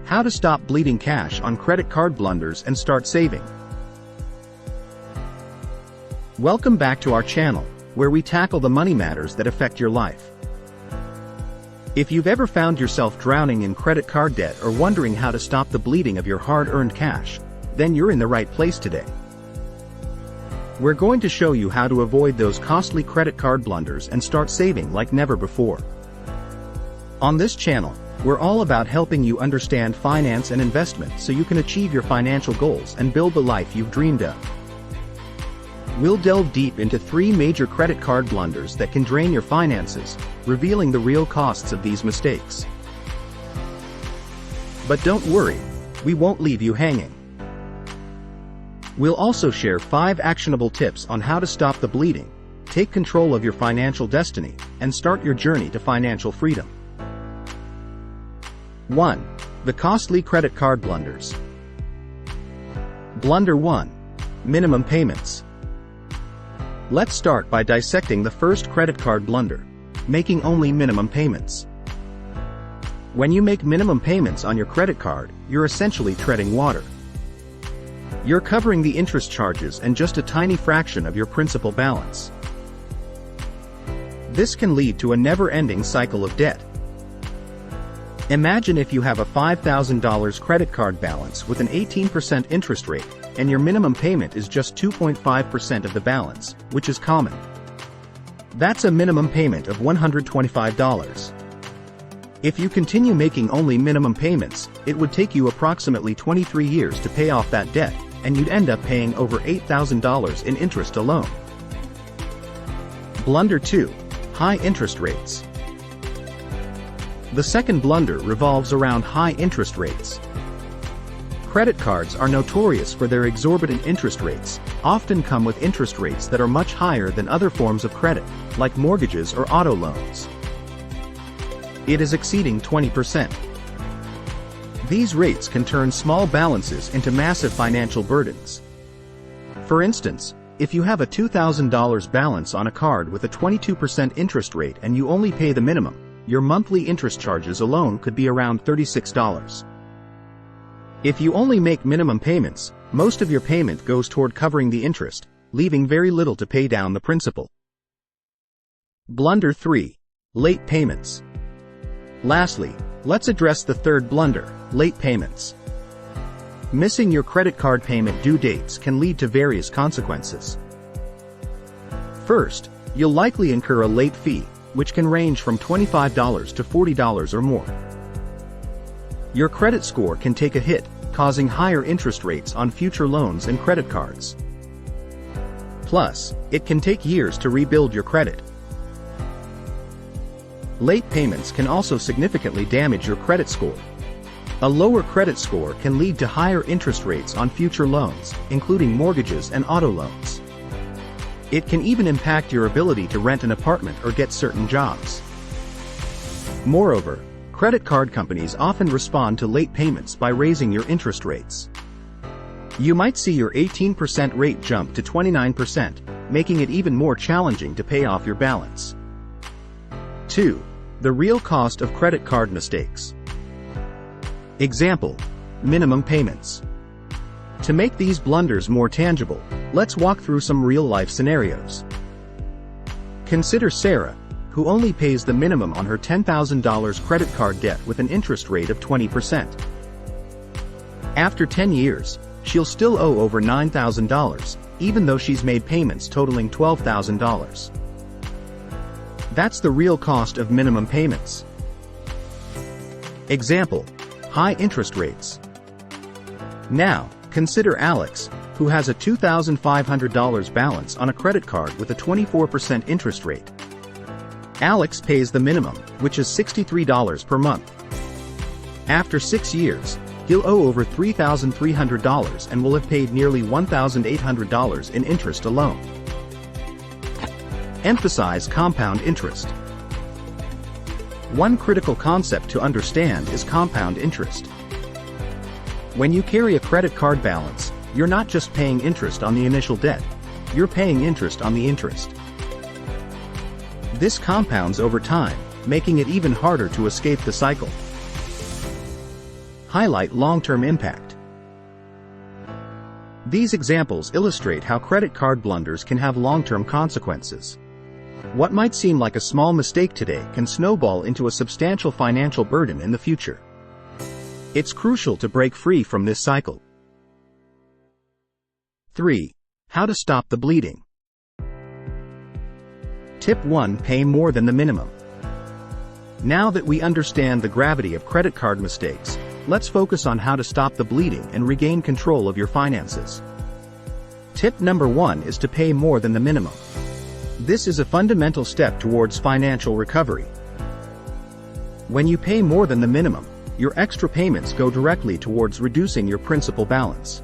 How to stop bleeding cash on credit card blunders and start saving. Welcome back to our channel, where we tackle the money matters that affect your life. If you've ever found yourself drowning in credit card debt or wondering how to stop the bleeding of your hard-earned cash, then you're in the right place today. We're going to show you how to avoid those costly credit card blunders and start saving like never before. On this channel, we're all about helping you understand finance and investment so you can achieve your financial goals and build the life you've dreamed of. We'll delve deep into 3 major credit card blunders that can drain your finances, revealing the real costs of these mistakes. But don't worry, we won't leave you hanging. We'll also share 5 actionable tips on how to stop the bleeding, take control of your financial destiny, and start your journey to financial freedom. 1. The costly credit card blunders. Blunder 1. Minimum payments. Let's start by dissecting the first credit card blunder, making only minimum payments. When you make minimum payments on your credit card, you're essentially treading water. You're covering the interest charges and just a tiny fraction of your principal balance. This can lead to a never-ending cycle of debt. Imagine if you have a $5,000 credit card balance with an 18% interest rate, and your minimum payment is just 2.5% of the balance, which is common. That's a minimum payment of $125. If you continue making only minimum payments, it would take you approximately 23 years to pay off that debt, and you'd end up paying over $8,000 in interest alone. Blunder 2. High interest rates. The second blunder revolves around high interest rates. Credit cards are notorious for their exorbitant interest rates, often come with interest rates that are much higher than other forms of credit, like mortgages or auto loans. It is exceeding 20%. These rates can turn small balances into massive financial burdens. For instance, if you have a $2,000 balance on a card with a 22% interest rate and you only pay the minimum, your monthly interest charges alone could be around $36. If you only make minimum payments, most of your payment goes toward covering the interest, leaving very little to pay down the principal. Blunder 3. Late payments. Lastly, let's address the third blunder, late payments. Missing your credit card payment due dates can lead to various consequences. First, you'll likely incur a late fee, which can range from $25 to $40 or more. Your credit score can take a hit, causing higher interest rates on future loans and credit cards. Plus, it can take years to rebuild your credit. Late payments can also significantly damage your credit score. A lower credit score can lead to higher interest rates on future loans, including mortgages and auto loans. It can even impact your ability to rent an apartment or get certain jobs. Moreover, credit card companies often respond to late payments by raising your interest rates. You might see your 18% rate jump to 29%, making it even more challenging to pay off your balance. 2. The real cost of credit card mistakes. Example: minimum payments. To make these blunders more tangible, let's walk through some real-life scenarios. Consider Sarah, who only pays the minimum on her $10,000 credit card debt with an interest rate of 20%. After 10 years, she'll still owe over $9,000, even though she's made payments totaling $12,000. That's the real cost of minimum payments. Example: high interest rates. Now, consider Alex, who has a $2,500 balance on a credit card with a 24% interest rate. Alex pays the minimum, which is $63 per month. After 6 years, he'll owe over $3,300 and will have paid nearly $1,800 in interest alone. Emphasize compound interest. One critical concept to understand is compound interest. When you carry a credit card balance, you're not just paying interest on the initial debt, you're paying interest on the interest. This compounds over time, making it even harder to escape the cycle. Highlight long-term impact. These examples illustrate how credit card blunders can have long-term consequences. What might seem like a small mistake today can snowball into a substantial financial burden in the future. It's crucial to break free from this cycle. 3. How to stop the bleeding. Tip 1. Pay more than the minimum. Now that we understand the gravity of credit card mistakes, let's focus on how to stop the bleeding and regain control of your finances. Tip number 1 is to pay more than the minimum. This is a fundamental step towards financial recovery. When you pay more than the minimum, your extra payments go directly towards reducing your principal balance.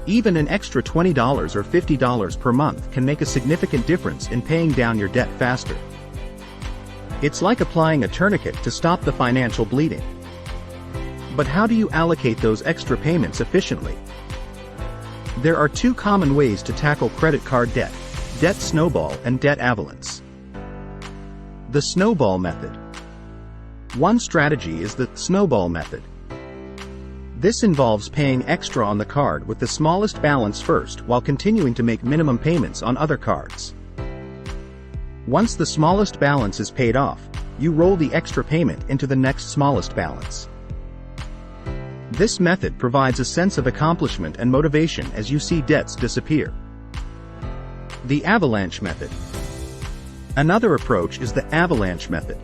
Even an extra $20 or $50 per month can make a significant difference in paying down your debt faster. It's like applying a tourniquet to stop the financial bleeding. But how do you allocate those extra payments efficiently? There are 2 common ways to tackle credit card debt: debt snowball and debt avalanche. The snowball method. One strategy is the snowball method. This involves paying extra on the card with the smallest balance first while continuing to make minimum payments on other cards. Once the smallest balance is paid off, you roll the extra payment into the next smallest balance. This method provides a sense of accomplishment and motivation as you see debts disappear. The avalanche method. Another approach is the avalanche method.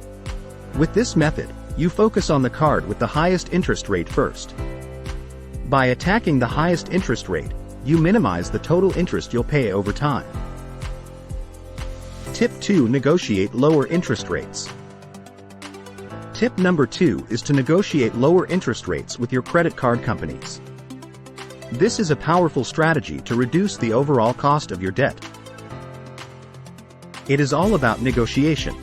With this method, you focus on the card with the highest interest rate first. By attacking the highest interest rate, you minimize the total interest you'll pay over time. Tip 2. Negotiate lower interest rates. Tip number 2 is to negotiate lower interest rates with your credit card companies. This is a powerful strategy to reduce the overall cost of your debt. It is all about negotiation.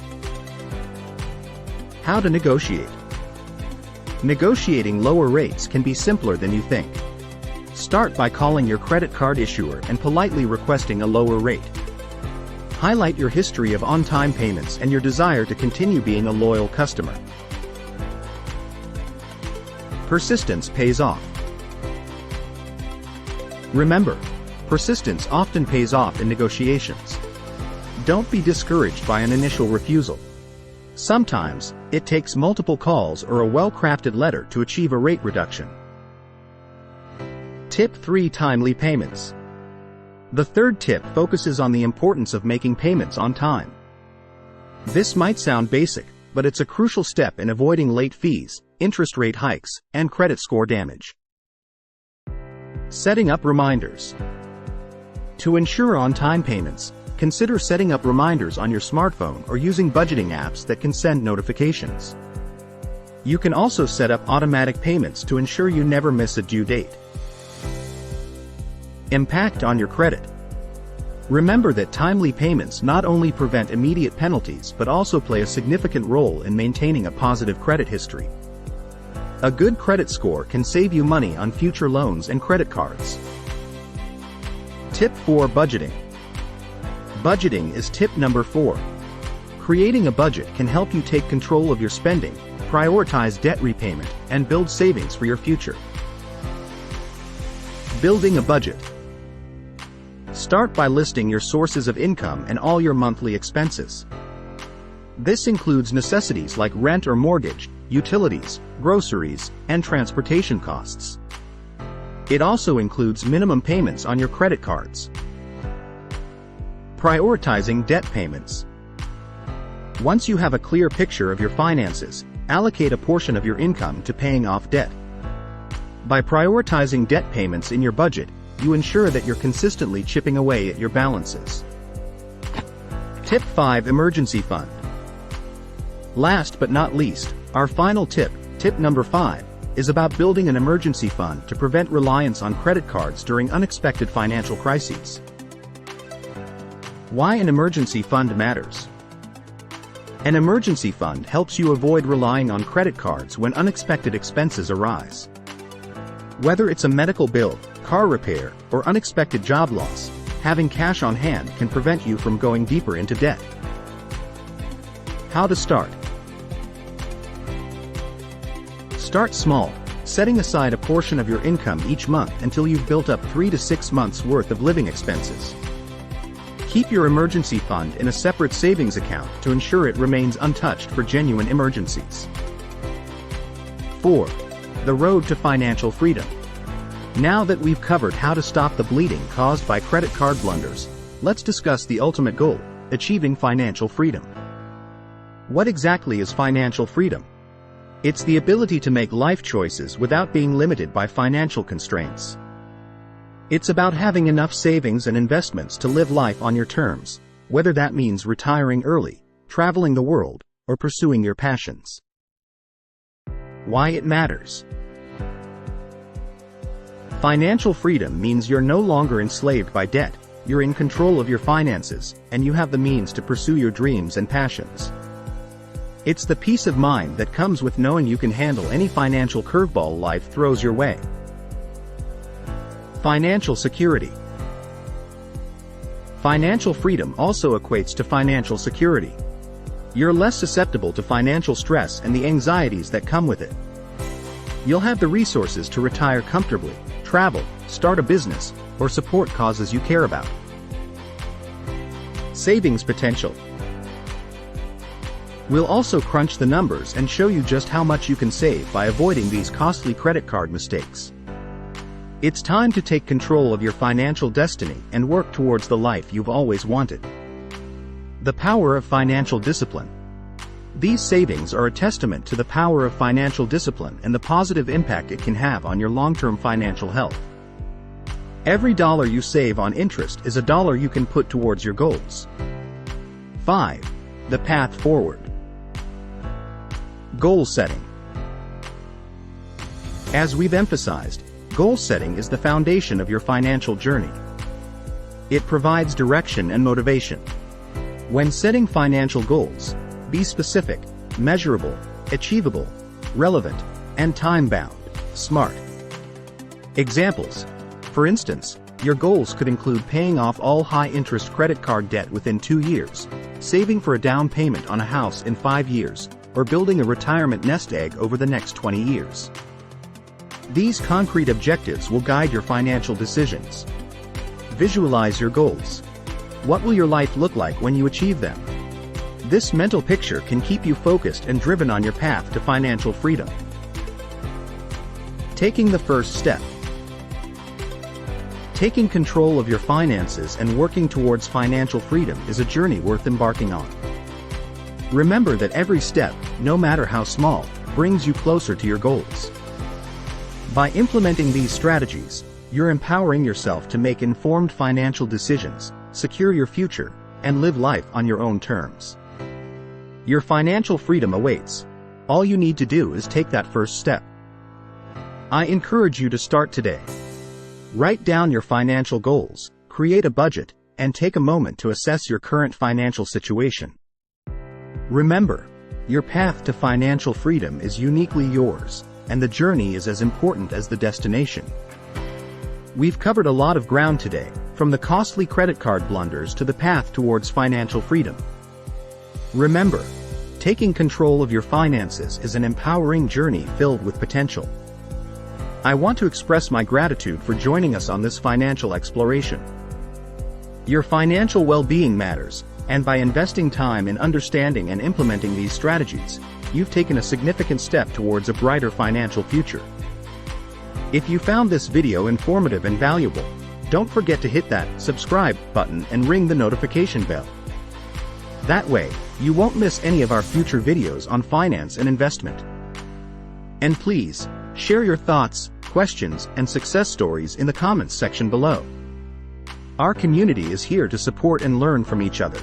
How to negotiate. Negotiating lower rates can be simpler than you think. Start by calling your credit card issuer and politely requesting a lower rate. Highlight your history of on-time payments and your desire to continue being a loyal customer. Persistence pays off. Remember, persistence often pays off in negotiations. Don't be discouraged by an initial refusal. Sometimes, it takes multiple calls or a well-crafted letter to achieve a rate reduction. Tip 3. Timely payments. The third tip focuses on the importance of making payments on time. This might sound basic, but it's a crucial step in avoiding late fees, interest rate hikes, and credit score damage. Setting up reminders. To ensure on-time payments, consider setting up reminders on your smartphone or using budgeting apps that can send notifications. You can also set up automatic payments to ensure you never miss a due date. Impact on your credit. Remember that timely payments not only prevent immediate penalties but also play a significant role in maintaining a positive credit history. A good credit score can save you money on future loans and credit cards. Tip 4. Budgeting. Budgeting is tip number 4. Creating a budget can help you take control of your spending, prioritize debt repayment, and build savings for your future. Building a budget. Start by listing your sources of income and all your monthly expenses. This includes necessities like rent or mortgage, utilities, groceries, and transportation costs. It also includes minimum payments on your credit cards. Prioritizing debt payments. Once you have a clear picture of your finances, allocate a portion of your income to paying off debt. By prioritizing debt payments in your budget, you ensure that you're consistently chipping away at your balances. Tip 5. Emergency fund. Last but not least, our final tip, tip number 5, is about building an emergency fund to prevent reliance on credit cards during unexpected financial crises. Why an emergency fund matters. An emergency fund helps you avoid relying on credit cards when unexpected expenses arise. Whether it's a medical bill, car repair, or unexpected job loss, having cash on hand can prevent you from going deeper into debt. How to start. Start small, setting aside a portion of your income each month until you've built up 3 to 6 months' worth of living expenses. Keep your emergency fund in a separate savings account to ensure it remains untouched for genuine emergencies. 4. The road to financial freedom. Now that we've covered how to stop the bleeding caused by credit card blunders, let's discuss the ultimate goal, achieving financial freedom. What exactly is financial freedom? It's the ability to make life choices without being limited by financial constraints. It's about having enough savings and investments to live life on your terms, whether that means retiring early, traveling the world, or pursuing your passions. Why it matters. Financial freedom means you're no longer enslaved by debt, you're in control of your finances, and you have the means to pursue your dreams and passions. It's the peace of mind that comes with knowing you can handle any financial curveball life throws your way. Financial security. Financial freedom also equates to financial security. You're less susceptible to financial stress and the anxieties that come with it. You'll have the resources to retire comfortably, travel, start a business, or support causes you care about. Savings potential. We'll also crunch the numbers and show you just how much you can save by avoiding these costly credit card mistakes. It's time to take control of your financial destiny and work towards the life you've always wanted. The power of financial discipline. These savings are a testament to the power of financial discipline and the positive impact it can have on your long-term financial health. Every dollar you save on interest is a dollar you can put towards your goals. 5. The path forward. Goal setting. As we've emphasized, goal setting is the foundation of your financial journey. It provides direction and motivation. When setting financial goals, be specific, measurable, achievable, relevant, and time-bound. Smart. Examples. For instance, your goals could include paying off all high-interest credit card debt within 2 years, saving for a down payment on a house in 5 years, or building a retirement nest egg over the next 20 years. These concrete objectives will guide your financial decisions. Visualize your goals. What will your life look like when you achieve them? This mental picture can keep you focused and driven on your path to financial freedom. Taking the first step. Taking control of your finances and working towards financial freedom is a journey worth embarking on. Remember that every step, no matter how small, brings you closer to your goals. By implementing these strategies, you're empowering yourself to make informed financial decisions, secure your future, and live life on your own terms. Your financial freedom awaits. All you need to do is take that first step. I encourage you to start today. Write down your financial goals, create a budget, and take a moment to assess your current financial situation. Remember, your path to financial freedom is uniquely yours, and the journey is as important as the destination. We've covered a lot of ground today, from the costly credit card blunders to the path towards financial freedom. Remember, taking control of your finances is an empowering journey filled with potential. I want to express my gratitude for joining us on this financial exploration. Your financial well-being matters, and by investing time in understanding and implementing these strategies, you've taken a significant step towards a brighter financial future. If you found this video informative and valuable, don't forget to hit that subscribe button and ring the notification bell. That way, you won't miss any of our future videos on finance and investment. And please, share your thoughts, questions, and success stories in the comments section below. Our community is here to support and learn from each other.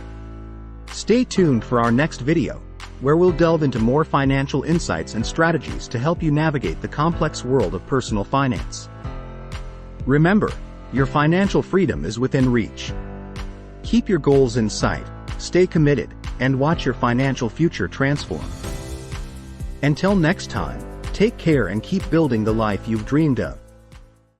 Stay tuned for our next video, where we'll delve into more financial insights and strategies to help you navigate the complex world of personal finance. Remember, your financial freedom is within reach. Keep your goals in sight, stay committed, and watch your financial future transform. Until next time, take care and keep building the life you've dreamed of.